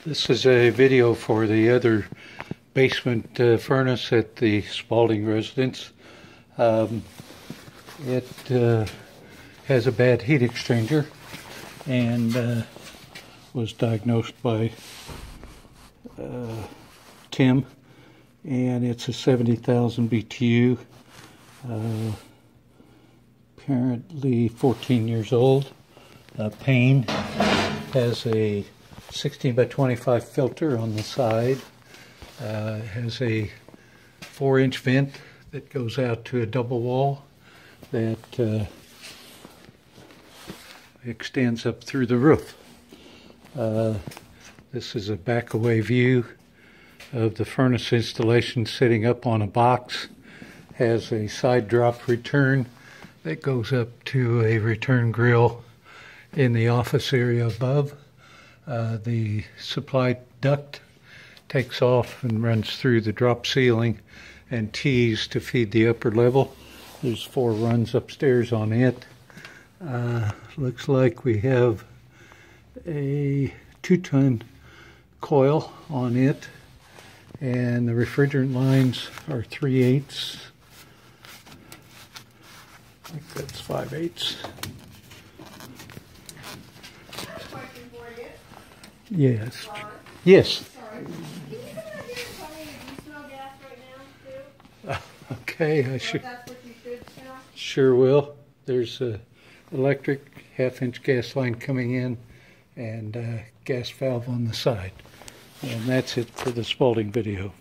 This is a video for the other basement furnace at the Spalding residence. It has a bad heat exchanger and was diagnosed by Tim, and it's a 70,000 BTU, apparently 14 years old. Pane has a 16 by 25 filter on the side. Has a 4-inch vent that goes out to a double wall that extends up through the roof. This is a back away view of the furnace installation sitting up on a box. Has a side drop return that goes up to a return grill in the office area above. The supply duct takes off and runs through the drop ceiling and tees to feed the upper level. There's 4 runs upstairs on it. Looks like we have a 2-ton coil on it, and the refrigerant lines are 3/8. I think that's 5/8. Yes. Yes. Sorry. Can you come out here and tell me if you smell gas right now, too? Okay, I If that's what you should smell? sure will. There's a electric 1/2-inch gas line coming in and a gas valve on the side. And that's it for the Spalding video.